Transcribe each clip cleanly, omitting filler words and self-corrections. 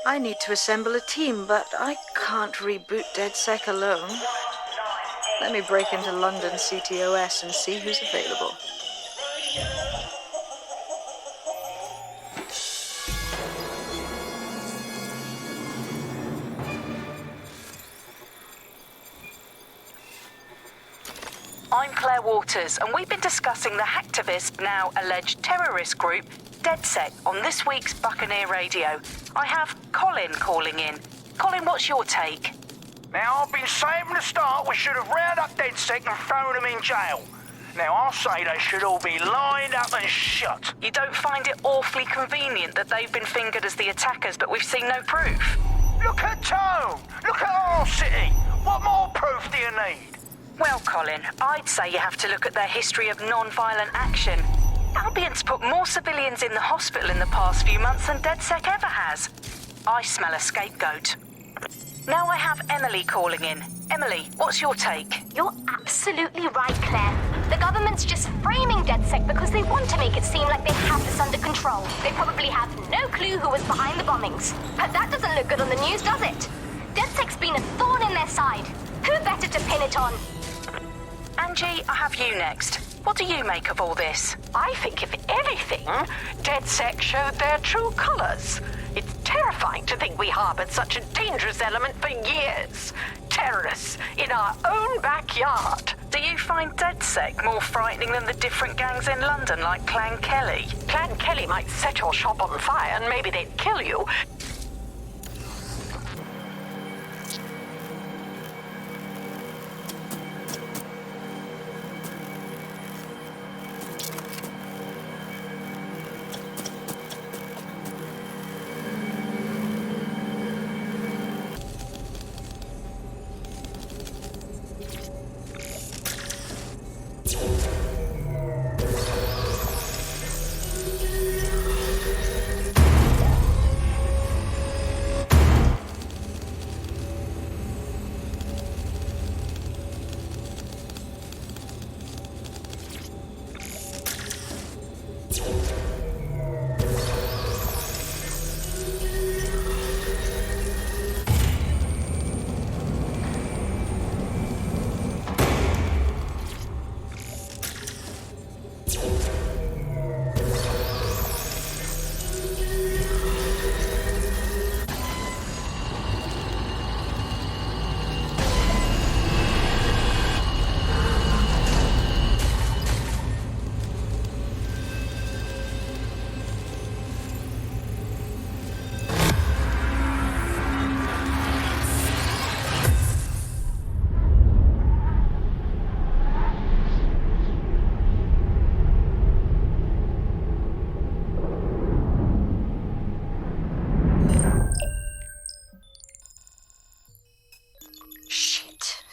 I need to assemble a team, but I can't reboot DedSec alone. Let me break into London CTOS and see who's available. I'm Claire Waters, and we've been discussing the hacktivist, now alleged terrorist group, DedSec, on this week's Buccaneer Radio. I have Colin calling in. Colin, what's your take? Now, I've been saying from the start we should have rounded up DedSec and thrown them in jail. Now, I'll say they should all be lined up and shot. You don't find it awfully convenient that they've been fingered as the attackers, but we've seen no proof? Look at Tone! Look at our city! What more proof do you need? Well, Colin, I'd say you have to look at their history of non-violent action. Albion's put more civilians in the hospital in the past few months than DedSec ever has. I smell a scapegoat. Now I have Emily calling in. Emily, what's your take? You're absolutely right, Claire. The government's just framing DedSec because they want to make it seem like they have this under control. They probably have no clue who was behind the bombings. But that doesn't look good on the news, does it? DedSec's been a thorn in their side. Who better to pin it on? Angie, I have you next. What do you make of all this? I think, if anything, DedSec showed their true colors. It's terrifying to think we harbored such a dangerous element for years. Terrorists in our own backyard. Do you find DedSec more frightening than the different gangs in London, like Clan Kelly? Clan Kelly might set your shop on fire and maybe they'd kill you.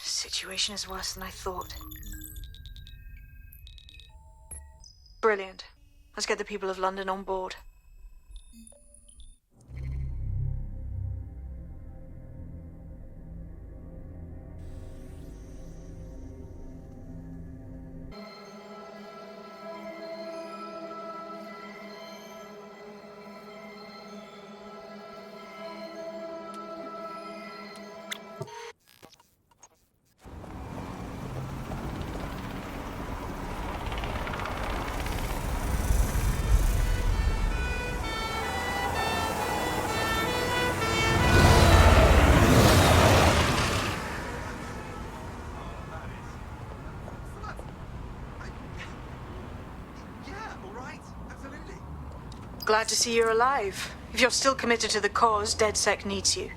Situation is worse than I thought. Brilliant. Let's get the people of London on board. Glad to see you're alive. If you're still committed to the cause, DedSec needs you.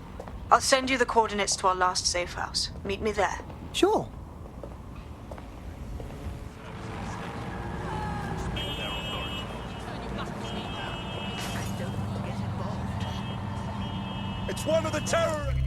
I'll send you the coordinates to our last safe house. Meet me there. Sure. It's one of the terrorists!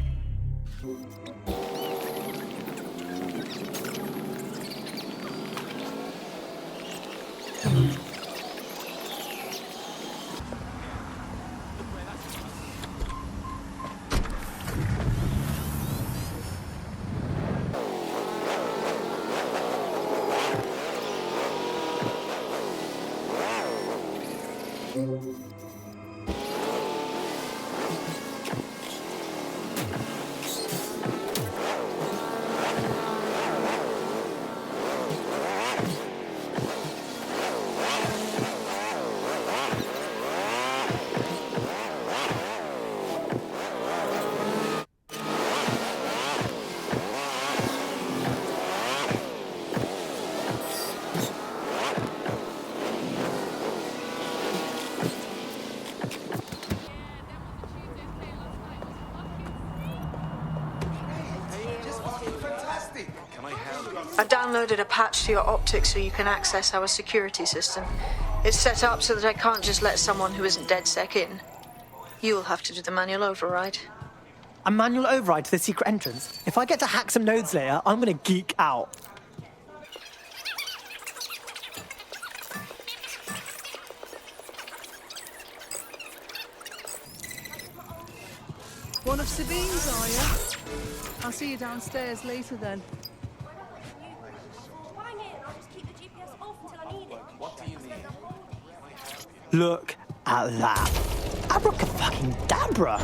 downloaded a patch to your optics so you can access our security system. It's set up so that I can't just let someone who isn't DedSec in. You'll have to do the manual override. A manual override to the secret entrance? If I get to hack some nodes later, I'm gonna geek out. One of Sabine's, are you? I'll see you downstairs later then. Look at that. Abracadabra!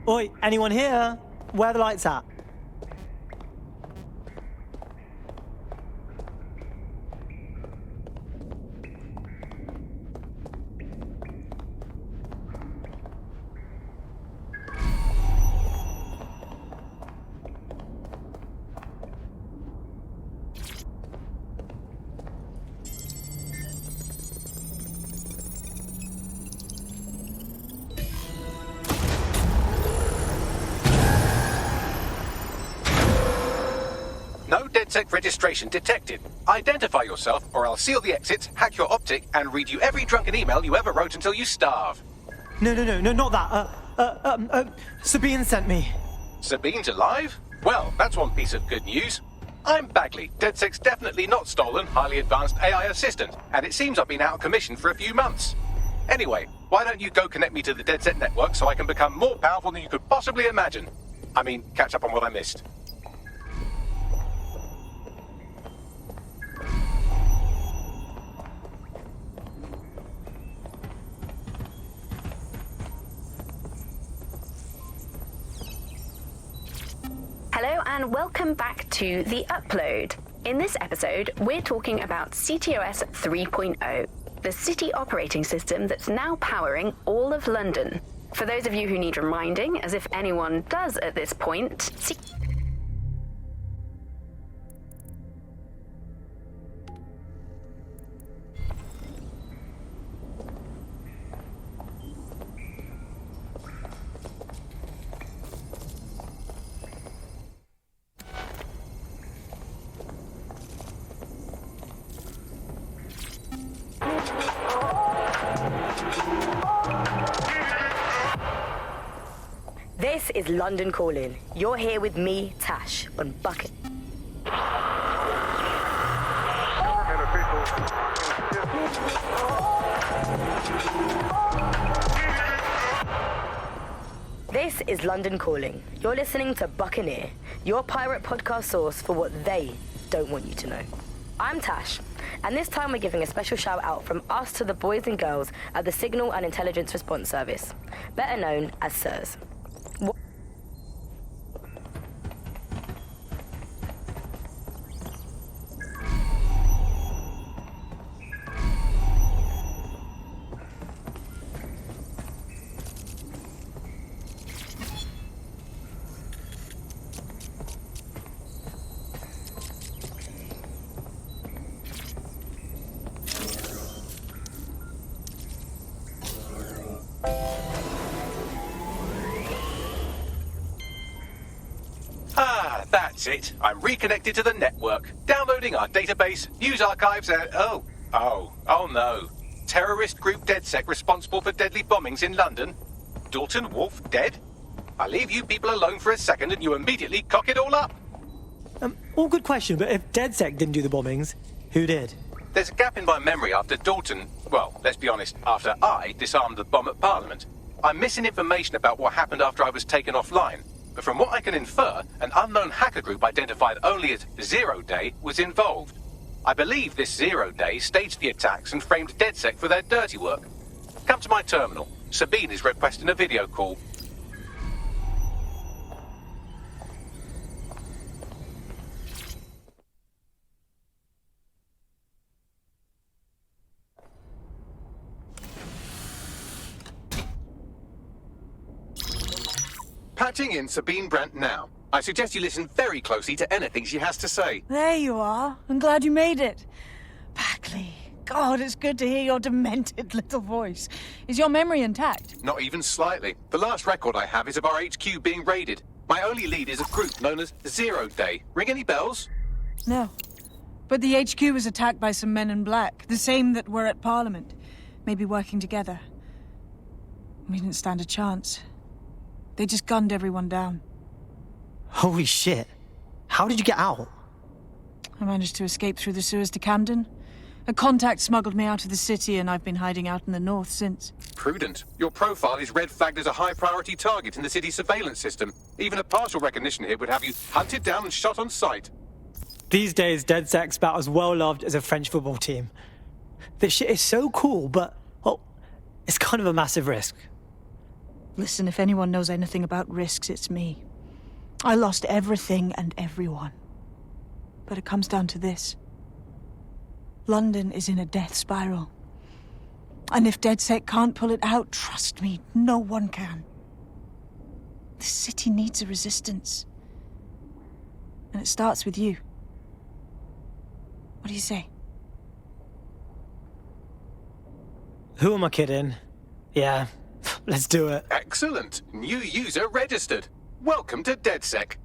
Oi, anyone here? Where are the lights at? No DedSec registration detected. Identify yourself, or I'll seal the exits, hack your optic, and read you every drunken email you ever wrote until you starve. No, not that. Sabine sent me. Sabine's alive? Well, that's one piece of good news. I'm Bagley, DedSec's definitely not stolen, highly advanced AI assistant, and it seems I've been out of commission for a few months. Anyway, why don't you go connect me to the DedSec network so I can become more powerful than you could possibly imagine? I mean, catch up on what I missed. Hello and welcome back to The Upload. In this episode, we're talking about CTOS 3.0, the city operating system that's now powering all of London. For those of you who need reminding, as if anyone does at this point, this is London Calling. You're here with me, Tash, on Bucket. This is London Calling. You're listening to Buccaneer, your pirate podcast source for what they don't want you to know. I'm Tash, and this time we're giving a special shout out from us to the boys and girls at the Signal and Intelligence Response Service, better known as SIRS. That's it. I'm reconnected to the network, downloading our database, news archives, and oh no. Terrorist group DedSec responsible for deadly bombings in London? Dalton Wolf dead? I leave you people alone for a second and you immediately cock it all up. All good question, but if DedSec didn't do the bombings, who did? There's a gap in my memory after Dalton, well, let's be honest, after I disarmed the bomb at Parliament. I'm missing information about what happened after I was taken offline. But from what I can infer, an unknown hacker group identified only as Zero Day was involved. I believe this Zero Day staged the attacks and framed DedSec for their dirty work. Come to my terminal. Sabine is requesting a video call. Patching in Sabine Brandt now. I suggest you listen very closely to anything she has to say. There you are. I'm glad you made it. Bagley, God, it's good to hear your demented little voice. Is your memory intact? Not even slightly. The last record I have is of our HQ being raided. My only lead is a group known as 0 Day. Ring any bells? No. But the HQ was attacked by some men in black, the same that were at Parliament. Maybe working together. We didn't stand a chance. They just gunned everyone down. Holy shit. How did you get out? I managed to escape through the sewers to Camden. A contact smuggled me out of the city, and I've been hiding out in the north since. Prudent. Your profile is red flagged as a high-priority target in the city's surveillance system. Even a partial recognition here would have you hunted down and shot on sight. These days, DedSec's about as well loved as a French football team. This shit is so cool, but, well, it's kind of a massive risk. Listen, if anyone knows anything about risks, it's me. I lost everything and everyone. But it comes down to this. London is in a death spiral. And if DedSec can't pull it out, trust me, no one can. The city needs a resistance. And it starts with you. What do you say? Who am I kidding? Yeah, let's do it. Excellent. New user registered. Welcome to DedSec.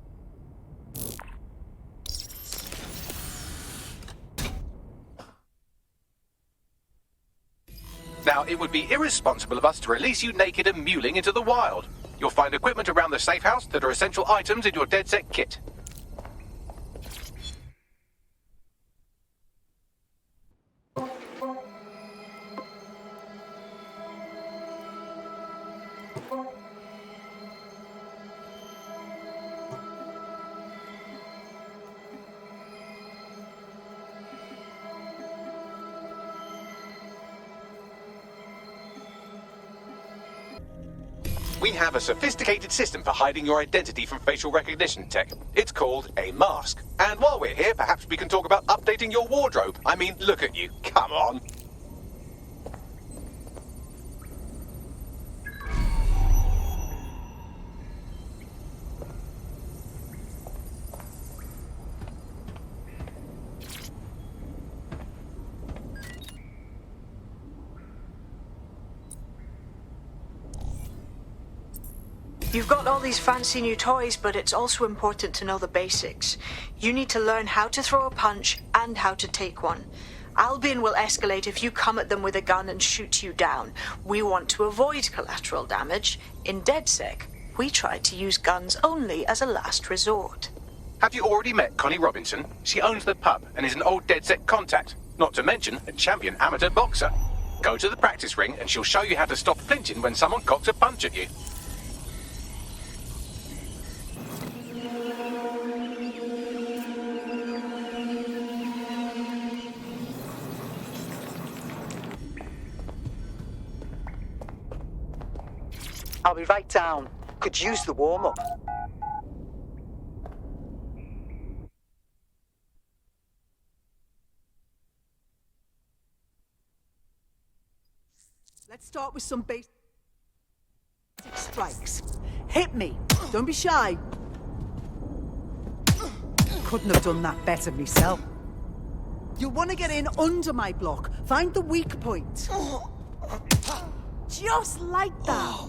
Now, it would be irresponsible of us to release you naked and mewling into the wild. You'll find equipment around the safe house that are essential items in your DedSec kit. We have a sophisticated system for hiding your identity from facial recognition tech. It's called a mask. And while we're here, perhaps we can talk about updating your wardrobe. I mean, look at you. Come on. You've got all these fancy new toys, but it's also important to know the basics. You need to learn how to throw a punch and how to take one. Albion will escalate if you come at them with a gun and shoot you down. We want to avoid collateral damage. In DedSec, we try to use guns only as a last resort. Have you already met Connie Robinson? She owns the pub and is an old DedSec contact. Not to mention a champion amateur boxer. Go to the practice ring and she'll show you how to stop flinching when someone cocks a punch at you. I'll be right down. Could use the warm-up. Let's start with some basic strikes. Hit me. Don't be shy. Couldn't have done that better myself. You'll want to get in under my block. Find the weak point. Just like that.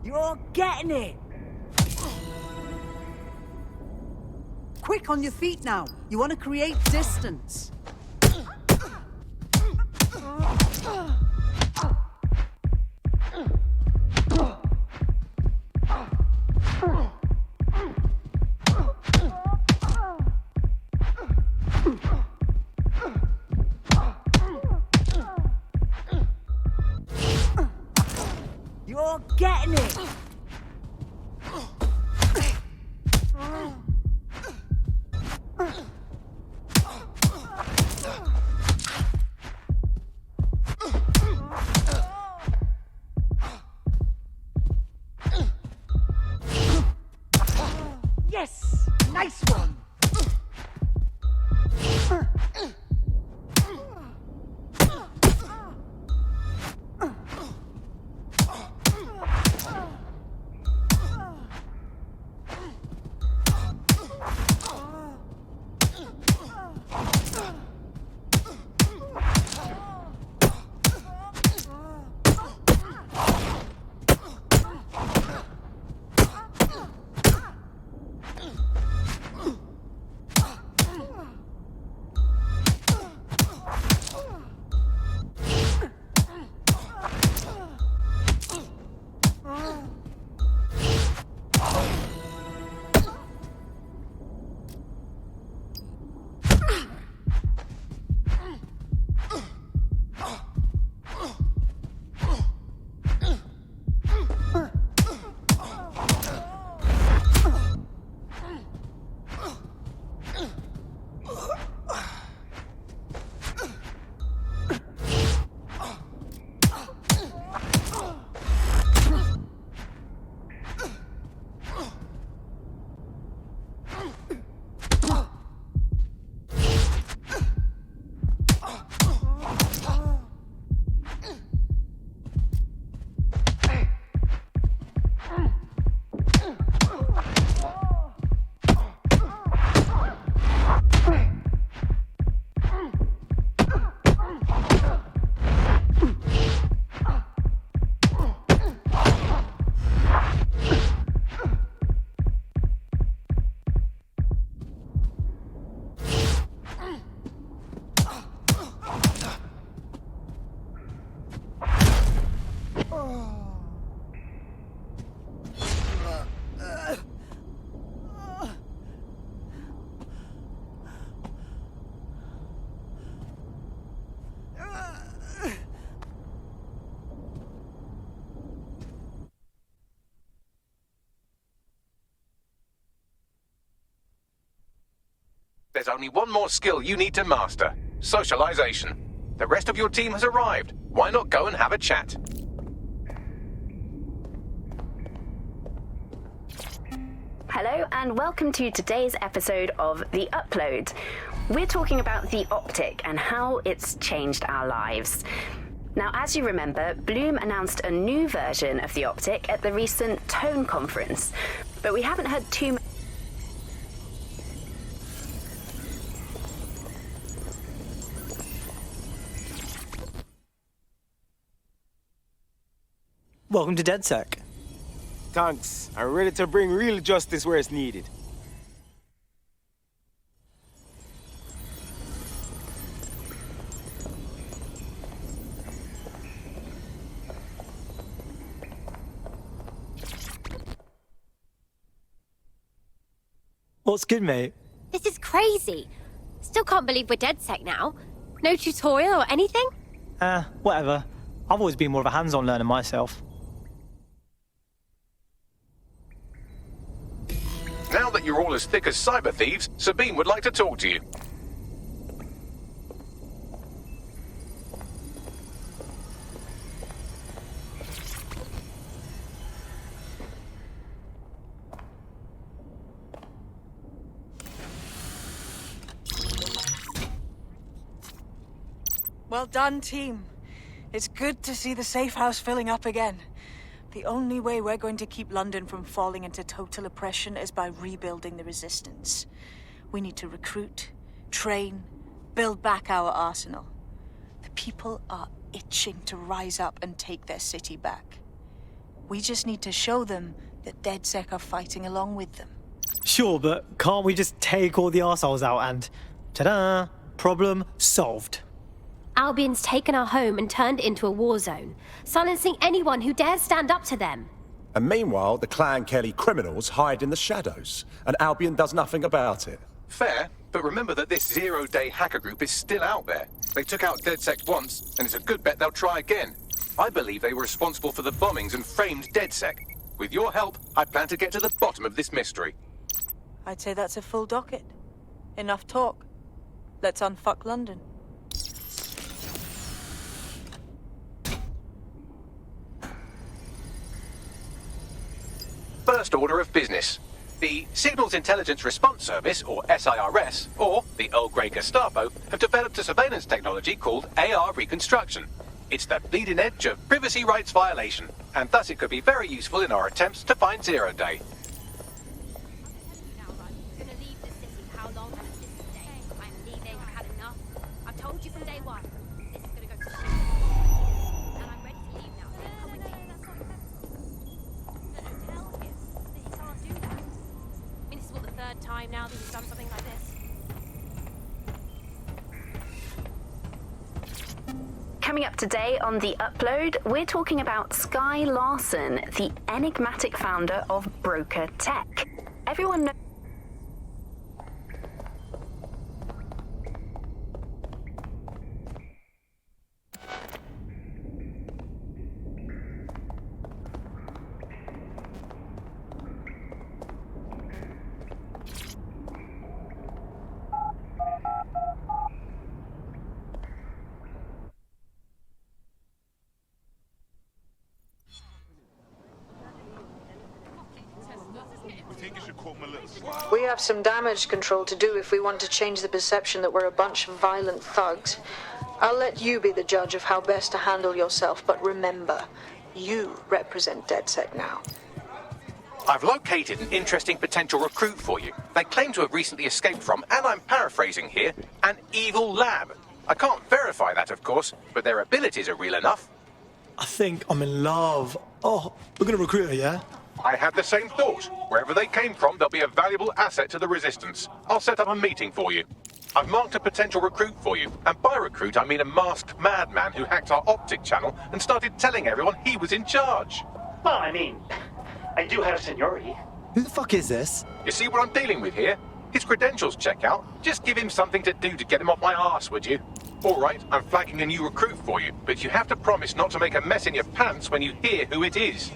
You're getting it. Quick on your feet now. You want to create distance. You're getting it. Yes, nice one. There's only one more skill you need to master. Socialization. The rest of your team has arrived. Why not go and have a chat? Hello and welcome to today's episode of The Upload. We're talking about the optic and how it's changed our lives. Now, as you remember, Bloom announced a new version of the optic at the recent Tone conference, but we haven't heard too much. Welcome to DedSec. Thanks. I'm ready to bring real justice where it's needed. What's good, mate? This is crazy. Still can't believe we're DedSec now. No tutorial or anything? Whatever. I've always been more of a hands-on learner myself. Now that you're all as thick as cyber thieves, Sabine would like to talk to you. Well done, team. It's good to see the safe house filling up again. The only way we're going to keep London from falling into total oppression is by rebuilding the resistance. We need to recruit, train, build back our arsenal. The people are itching to rise up and take their city back. We just need to show them that DedSec are fighting along with them. Sure, but can't we just take all the arseholes out and... ta-da! Problem solved. Albion's taken our home and turned it into a war zone, silencing anyone who dares stand up to them. And meanwhile, the Clan Kelly criminals hide in the shadows, and Albion does nothing about it. Fair, but remember that this zero-day hacker group is still out there. They took out DedSec once, and it's a good bet they'll try again. I believe they were responsible for the bombings and framed DedSec. With your help, I plan to get to the bottom of this mystery. I'd say that's a full docket. Enough talk. Let's unfuck London. First order of business. The Signals Intelligence Response Service, or SIRS, or the Earl Grey Gestapo, have developed a surveillance technology called AR Reconstruction. It's the bleeding edge of privacy rights violation, and thus it could be very useful in our attempts to find Zero Day. I've told you from day one. This is gonna go to and I'm ready to leave now. Come with me. No, tell him that he can't do that. I mean, this is what, the third time now that he's done something like this? Coming up today on The Upload, we're talking about Sky Larson, the enigmatic founder of Broker Tech. Everyone knows. We have some damage control to do if we want to change the perception that we're a bunch of violent thugs. I'll let you be the judge of how best to handle yourself, but remember, you represent DedSec now. I've located an interesting potential recruit for you. They claim to have recently escaped from, and I'm paraphrasing here, an evil lab. I can't verify that, of course, but their abilities are real enough. I think I'm in love. Oh, we're gonna recruit her, yeah? I had the same thought. Wherever they came from, they'll be a valuable asset to the Resistance. I'll set up a meeting for you. I've marked a potential recruit for you, and by recruit I mean a masked madman who hacked our optic channel and started telling everyone he was in charge. Well, I mean, I do have seniority. Who the fuck is this? You see what I'm dealing with here? His credentials check out. Just give him something to do to get him off my arse, would you? All right, I'm flagging a new recruit for you, but you have to promise not to make a mess in your pants when you hear who it is.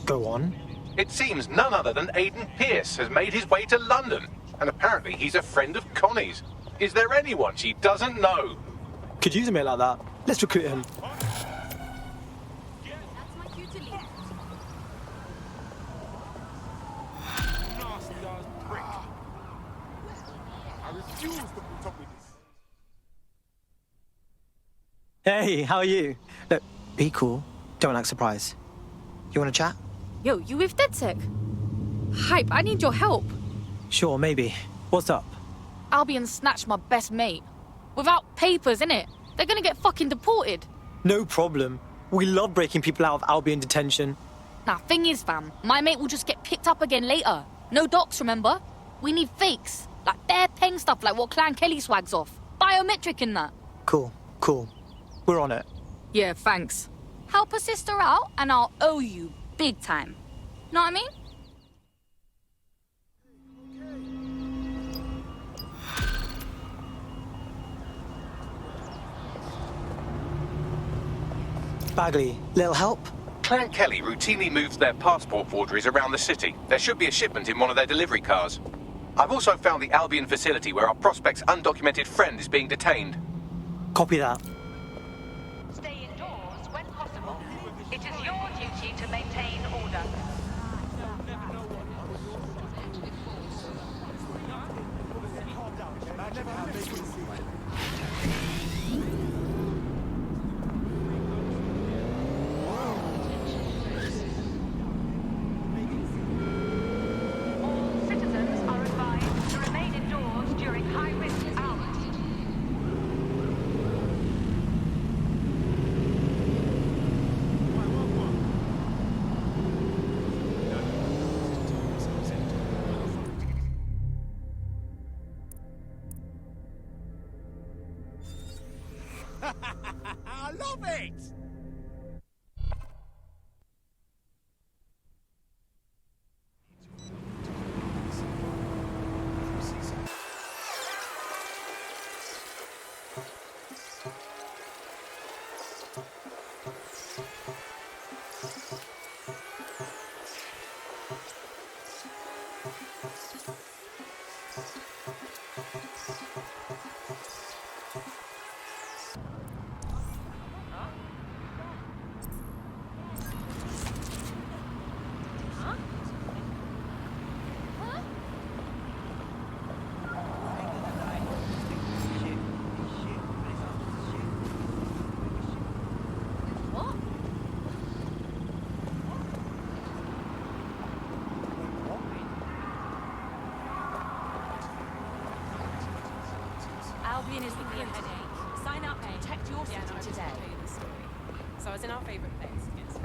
Go on. It seems none other than Aidan Pierce has made his way to London. And apparently he's a friend of Connie's. Is there anyone she doesn't know? Could use a mate like that. Let's recruit him. Hey, how are you? Look, be cool. Don't act surprised. You want to chat? Yo, you with DedSec? Hype, I need your help. Sure, maybe. What's up? Albion snatched my best mate. Without papers, innit? They're gonna get fucking deported. No problem. We love breaking people out of Albion detention. Nah, thing is, fam, my mate will just get picked up again later. No docs, remember? We need fakes. Like bare peng stuff like what Clan Kelly swags off. Biometric in that. Cool. We're on it. Yeah, thanks. Help a sister out and I'll owe you big time. Know what I mean? Bagley, little help? Clan Kelly routinely moves their passport forgeries around the city. There should be a shipment in one of their delivery cars. I've also found the Albion facility where our prospect's undocumented friend is being detained. Copy that. Stay indoors when possible. It is your duty to maintain order. All citizens are advised to remain indoors during high-risk hours. I love it! Albion is the headache. Sign up to protect your city today. So I was in our favourite place. Yes.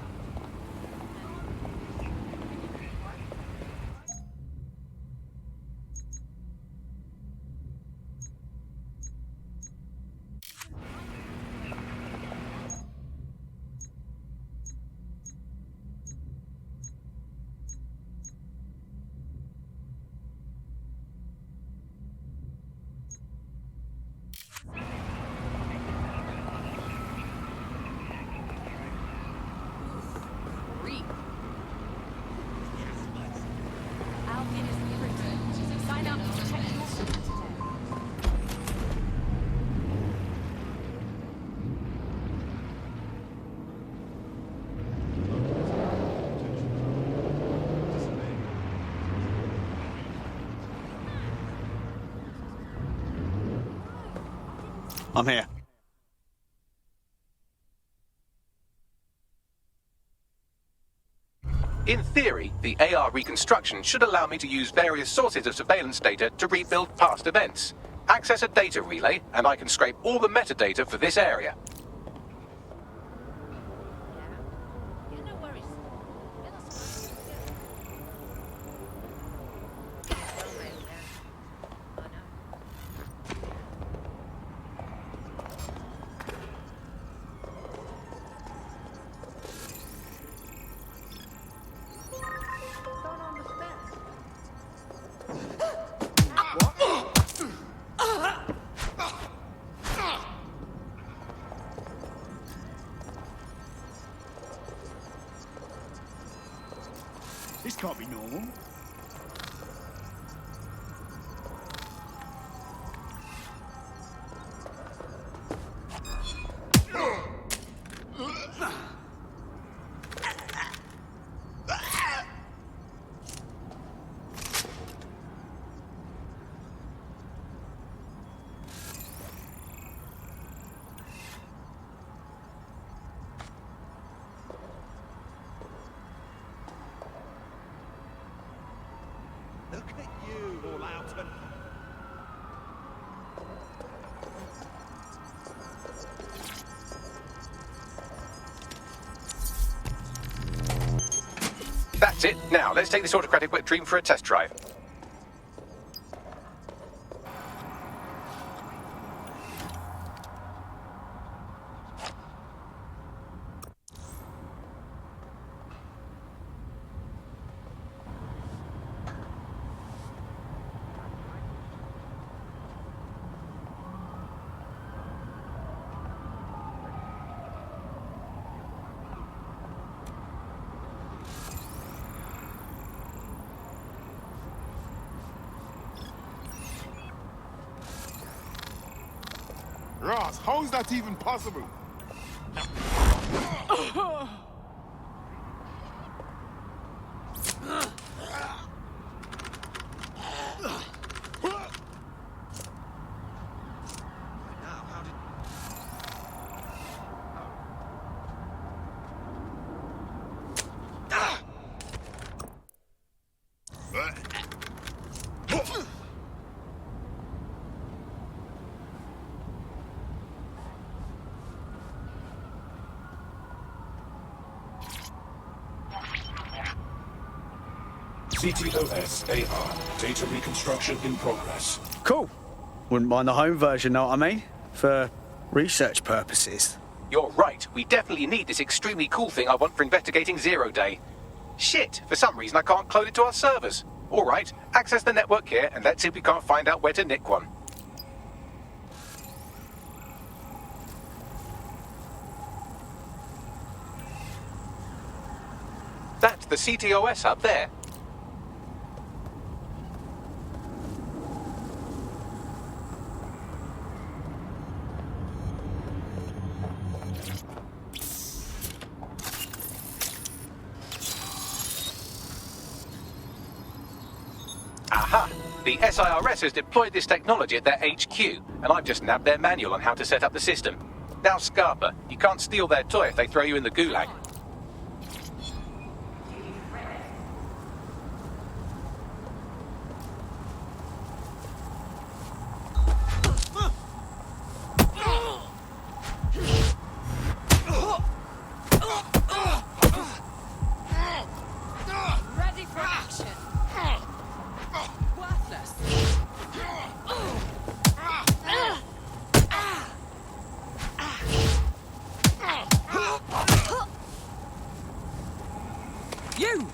Albion is the headache. Sign up to protect your city today. I'm here. In theory, the AR reconstruction should allow me to use various sources of surveillance data to rebuild past events. Access a data relay, and I can scrape all the metadata for this area. That's it. Now, let's take this autocratic wet dream for a test drive. Ross, how is that even possible? CTOS AR. Data reconstruction in progress. Cool. Wouldn't mind the home version, know what I mean? For research purposes. You're right. We definitely need this extremely cool thing I want for investigating Zero Day. Shit, for some reason I can't clone it to our servers. All right, access the network here and let's see if we can't find out where to nick one. That's the CTOS up there. Aha! The SIRS has deployed this technology at their HQ, and I've just nabbed their manual on how to set up the system. Now, Scarpa, you can't steal their toy if they throw you in the gulag. Ready for action. Worthless. You!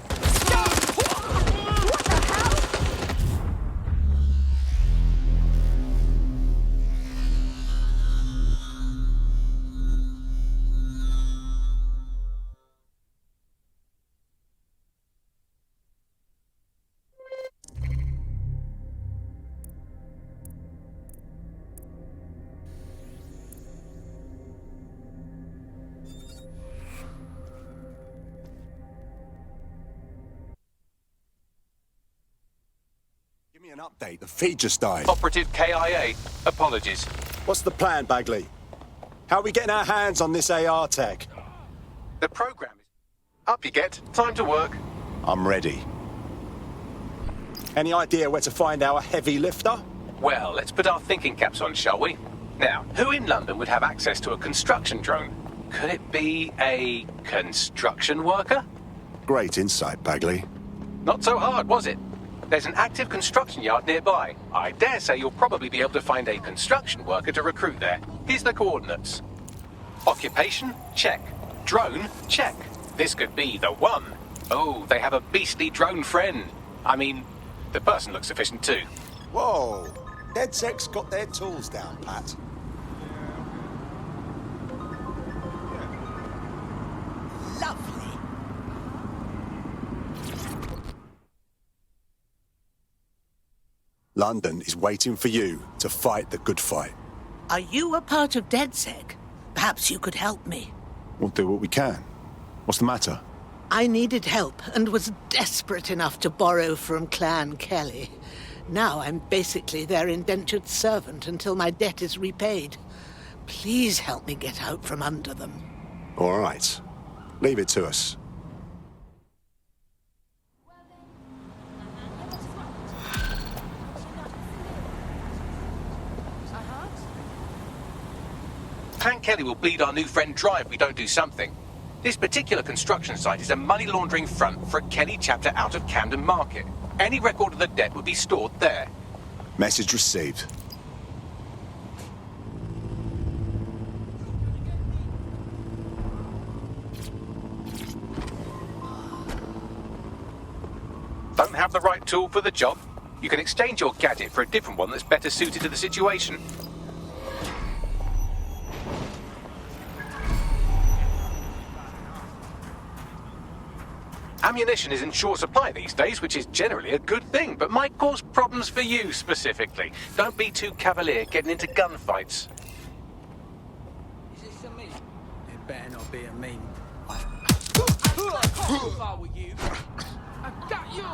Give me an update. The feed just died. Operative KIA. Apologies. What's the plan, Bagley? How are we getting our hands on this AR tech? The program is... Up you get. Time to work. I'm ready. Any idea where to find our heavy lifter? Well, let's put our thinking caps on, shall we? Now, who in London would have access to a construction drone? Could it be a construction worker? Great insight, Bagley. Not so hard, was it? There's an active construction yard nearby. I dare say you'll probably be able to find a construction worker to recruit there. Here's the coordinates. Occupation? Check. Drone? Check. This could be the one. Oh, they have a beastly drone friend. I mean, the person looks sufficient too. Whoa. DedSec's got their tools down, Pat. Lovely. London is waiting for you to fight the good fight. Are you a part of DedSec? Perhaps you could help me. We'll do what we can. What's the matter? I needed help and was desperate enough to borrow from Clan Kelly. Now I'm basically their indentured servant until my debt is repaid. Please help me get out from under them. All right. Leave it to us. Clan Kelly will bleed our new friend dry if we don't do something. This particular construction site is a money laundering front for a Kelly chapter out of Camden Market. Any record of the debt would be stored there. Message received. Don't have the right tool for the job? You can exchange your gadget for a different one that's better suited to the situation. Ammunition is in short supply these days, which is generally a good thing, but might cause problems for you specifically. Don't be too cavalier getting into gunfights. Is this a me? It better not be a me. If I were you, I got you.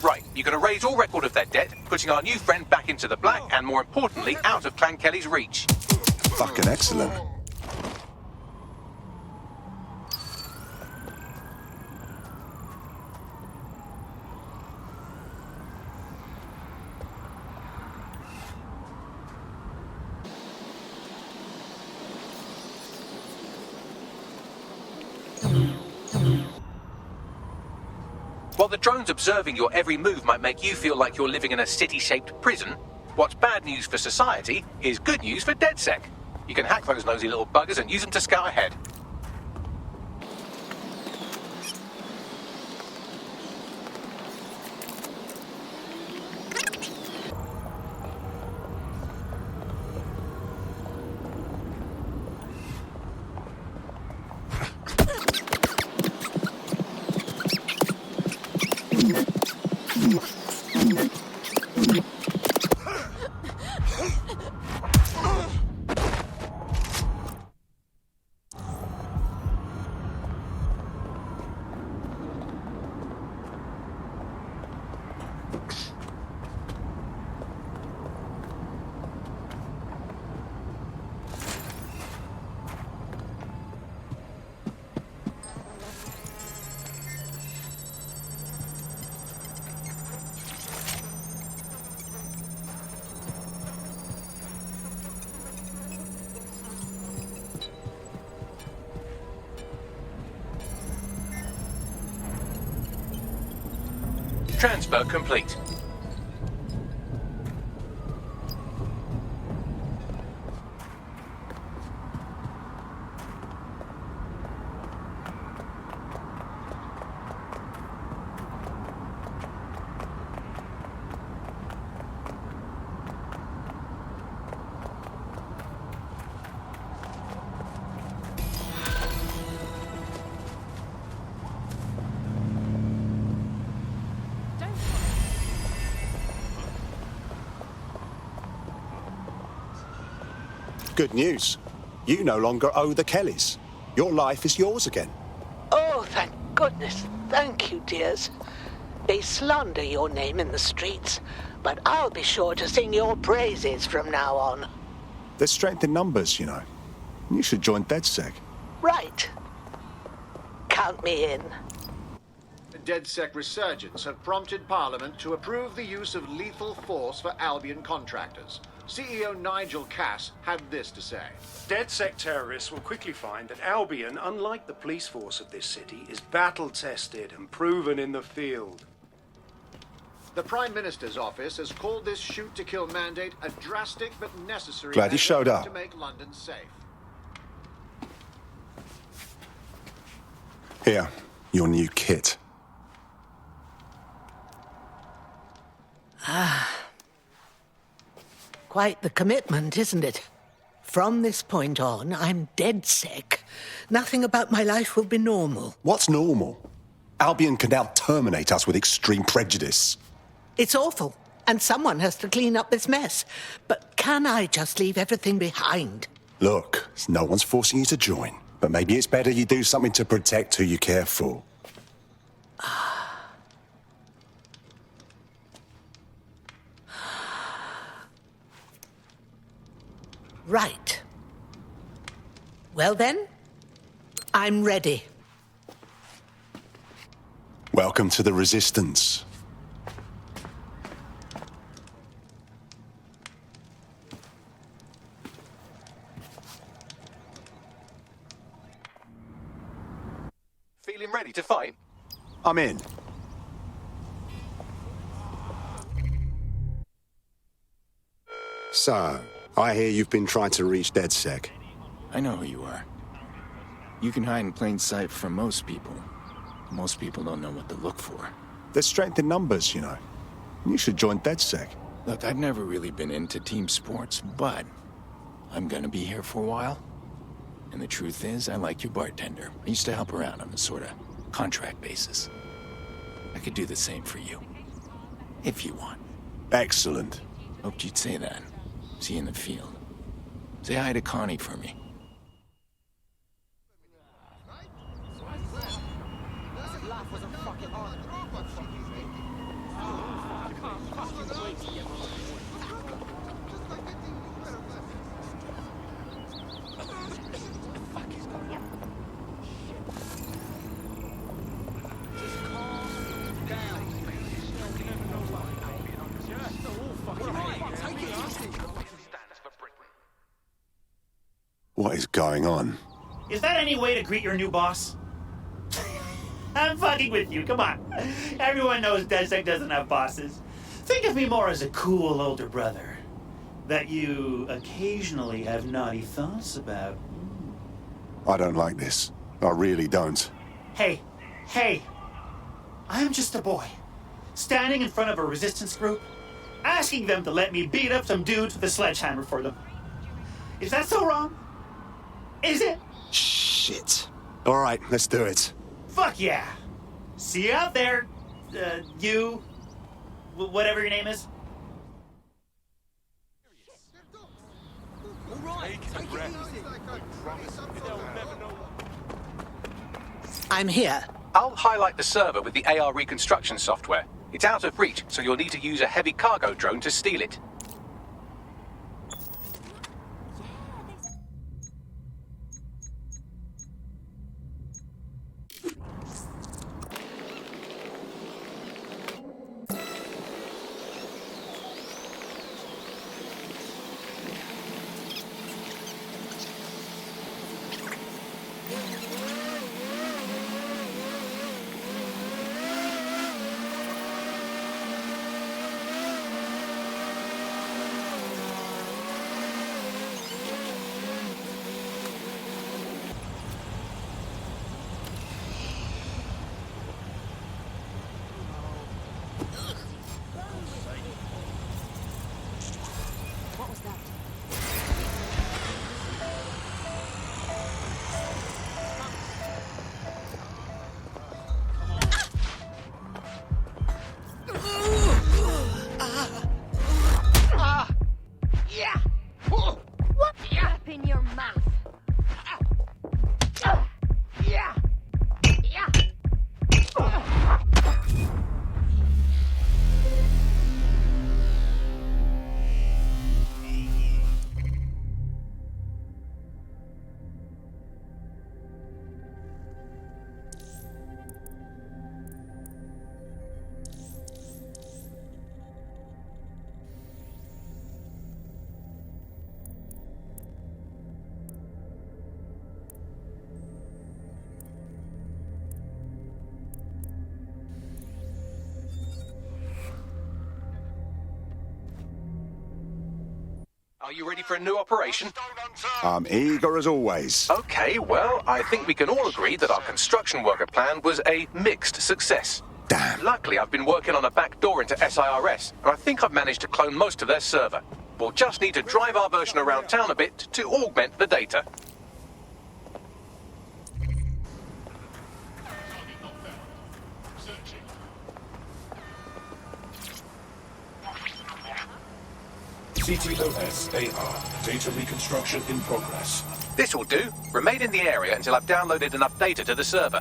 Right, you're going to raise all record of their debt, putting our new friend back into the black, and more importantly, out of Clan Kelly's reach. Fucking excellent. While the drones observing your every move might make you feel like you're living in a city-shaped prison, what's bad news for society is good news for DedSec. You can hack those nosy little buggers and use them to scout ahead. Transfer complete. Good news. You no longer owe the Kellys. Your life is yours again. Oh, thank goodness. Thank you, dears. They slander your name in the streets, but I'll be sure to sing your praises from now on. There's strength in numbers, you know. You should join DedSec. Right. Count me in. DedSec resurgence have prompted Parliament to approve the use of lethal force for Albion contractors. CEO Nigel Cass had this to say. DedSec terrorists will quickly find that Albion, unlike the police force of this city, is battle-tested and proven in the field. The Prime Minister's office has called this shoot-to-kill mandate a drastic but necessary Glad you showed measure up. to make London safe. Here, your new kit. Quite the commitment, isn't it? From this point on, I'm DedSec. Nothing about my life will be normal. What's normal? Albion can now terminate us with extreme prejudice. It's awful, and someone has to clean up this mess. But can I just leave everything behind? Look, no one's forcing you to join, but maybe it's better you do something to protect who you care for. Right. Well then, I'm ready. Welcome to the Resistance. Feeling ready to fight? I'm in. So, I hear you've been trying to reach DedSec. I know who you are. You can hide in plain sight from most people. Most people don't know what to look for. There's strength in numbers, you know. You should join DedSec. Look, I've never really been into team sports, but I'm gonna be here for a while. And the truth is, I like your bartender. I used to help around on a sort of contract basis. I could do the same for you. If you want. Excellent. Hoped you'd say that. See you in the field. Say hi to Connie for me. What is going on? Is that any way to greet your new boss? I'm fucking with you, come on. Everyone knows DedSec doesn't have bosses. Think of me more as a cool older brother that you occasionally have naughty thoughts about. I don't like this. I really don't. Hey, I'm just a boy, standing in front of a resistance group, asking them to let me beat up some dudes with a sledgehammer for them. Is that so wrong? Is it? Shit. All right, let's do it. Fuck yeah. See you out there, you, whatever your name is. I'm here. I'll highlight the server with the AR reconstruction software. It's out of reach, so you'll need to use a heavy cargo drone to steal it. Are you ready for a new operation? I'm eager as always. Okay, well, I think we can all agree that our construction worker plan was a mixed success. Damn. Luckily, I've been working on a back door into SIRS, and I think I've managed to clone most of their server. We'll just need to drive our version around town a bit to augment the data. CTOS-AR. Data reconstruction in progress. This will do. Remain in the area until I've downloaded enough data to the server.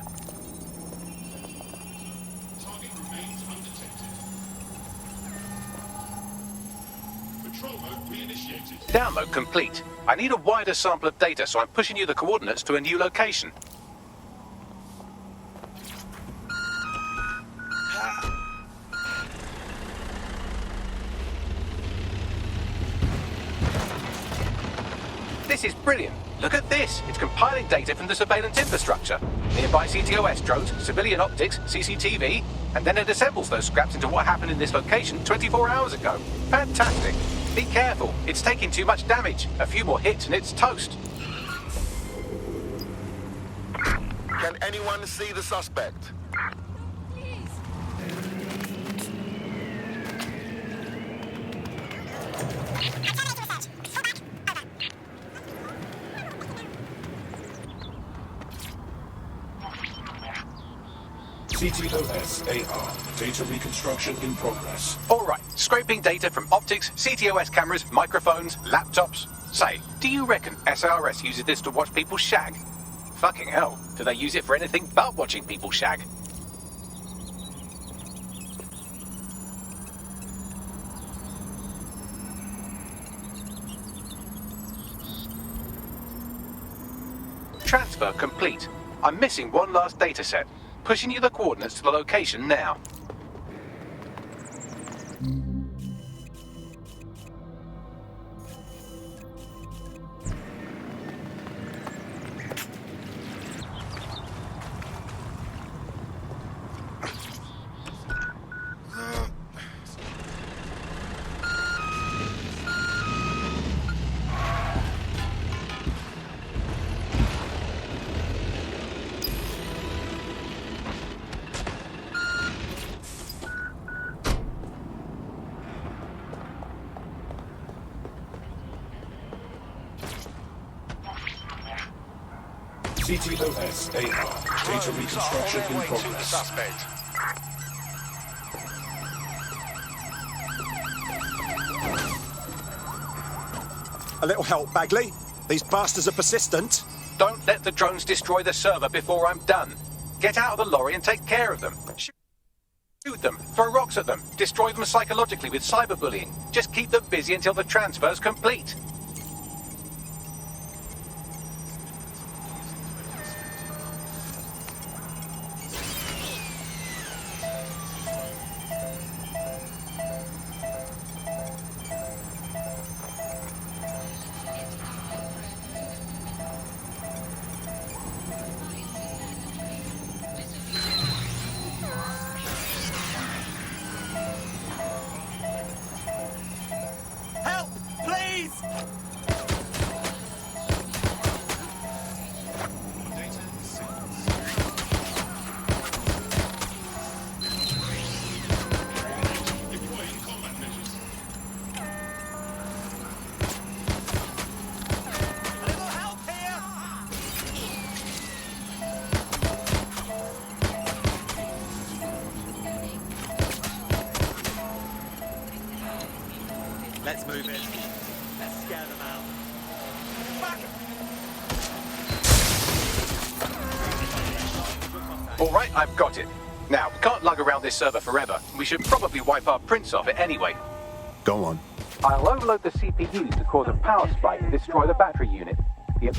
Target remains undetected. Patrol mode reinitiated. Download complete. I need a wider sample of data, so I'm pushing you the coordinates to a new location. This is brilliant. Look at this. It's compiling data from the surveillance infrastructure. Nearby CTOS drones, civilian optics, CCTV, and then it assembles those scraps into what happened in this location 24 hours ago. Fantastic. Be careful. It's taking too much damage. A few more hits and it's toast. Can anyone see the suspect? CTOS-AR. Data reconstruction in progress. All right, scraping data from optics, CTOS cameras, microphones, laptops. Say, do you reckon SIRS uses this to watch people shag? Fucking hell, do they use it for anything but watching people shag? Transfer complete. I'm missing one last data set. Pushing you the coordinates to the location now. CTOS-AR. Data reconstruction in progress. A little help, Bagley? These bastards are persistent. Don't let the drones destroy the server before I'm done. Get out of the lorry and take care of them. Shoot them, throw rocks at them, destroy them psychologically with cyberbullying. Just keep them busy until the transfer's complete. Let's move it. Let's scare them out. All right, I've got it. Now, we can't lug around this server forever. We should probably wipe our prints off it anyway. Go on. I'll overload the CPUs to cause a power spike and destroy the battery unit. Yep.